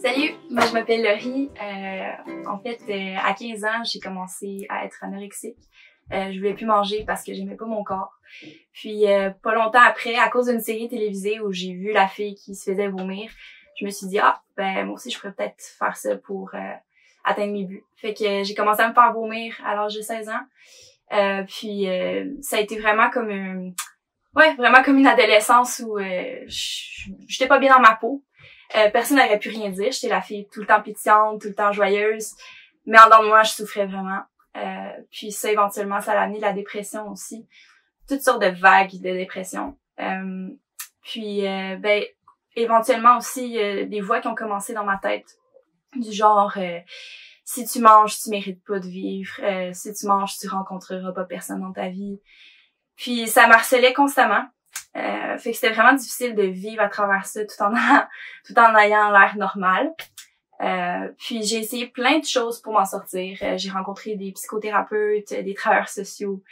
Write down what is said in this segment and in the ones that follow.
Salut, moi je m'appelle Laurie. En fait, à 15 ans, j'ai commencé à être anorexique. Je voulais plus manger parce que j'aimais pas mon corps. Puis pas longtemps après, à cause d'une série télévisée où j'ai vu la fille qui se faisait vomir, je me suis dit moi aussi je pourrais peut-être faire ça pour atteindre mes buts. Fait que j'ai commencé à me faire vomir à l'âge de 16 ans. Puis ça a été vraiment comme vraiment comme une adolescence où j'étais pas bien dans ma peau. Personne n'aurait pu rien dire. J'étais la fille tout le temps pétillante, tout le temps joyeuse. Mais en dedans de moi, je souffrais vraiment. Puis ça, éventuellement, ça a amené la dépression aussi. Toutes sortes de vagues de dépression. Puis éventuellement aussi, des voix qui ont commencé dans ma tête. Du genre, si tu manges, tu mérites pas de vivre. Si tu manges, tu rencontreras pas personne dans ta vie. Puis ça m'harcelait constamment. Fait que c'était vraiment difficile de vivre à travers ça tout en ayant l'air normal. Puis j'ai essayé plein de choses pour m'en sortir. J'ai rencontré des psychothérapeutes, des travailleurs sociaux.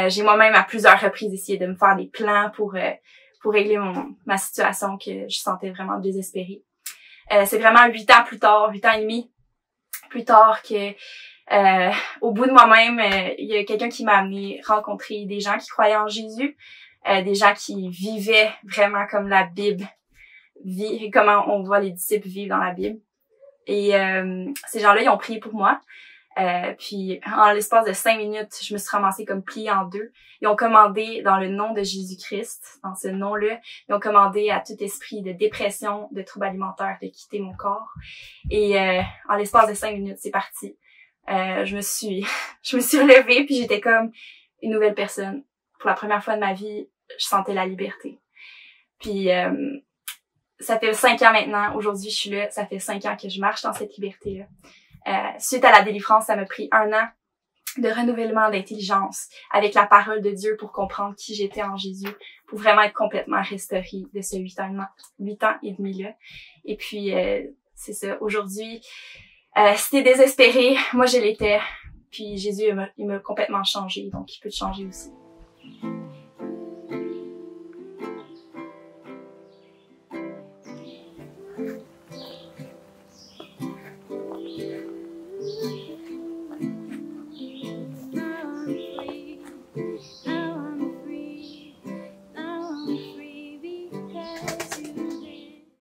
J'ai moi-même à plusieurs reprises essayé de me faire des plans pour régler ma situation que je sentais vraiment désespérée. C'est vraiment 8 ans plus tard, 8 ans et demi plus tard que au bout de moi-même, il y a quelqu'un qui m'a amené rencontrer des gens qui croyaient en Jésus. Des gens qui vivaient vraiment comme la Bible vit, comment on voit les disciples vivre dans la Bible. Et ces gens-là, ils ont prié pour moi. Puis en l'espace de 5 minutes, je me suis ramassée comme pliée en deux. Ils ont commandé dans le nom de Jésus-Christ, dans ce nom-là, ils ont commandé à tout esprit de dépression, de troubles alimentaires de quitter mon corps. Et en l'espace de 5 minutes, c'est parti. Je me suis relevée, puis j'étais comme une nouvelle personne. Pour la première fois de ma vie, je sentais la liberté. Puis ça fait 5 ans maintenant. Aujourd'hui, je suis là. Ça fait 5 ans que je marche dans cette liberté-là. Suite à la délivrance, ça m'a pris 1 an de renouvellement d'intelligence avec la parole de Dieu pour comprendre qui j'étais en Jésus, pour vraiment être complètement restaurée de ce 8 ans et demi-là. Et puis, c'est ça. Aujourd'hui, si t'es désespéré, moi je l'étais. Puis Jésus, il m'a complètement changé. Donc, il peut te changer aussi.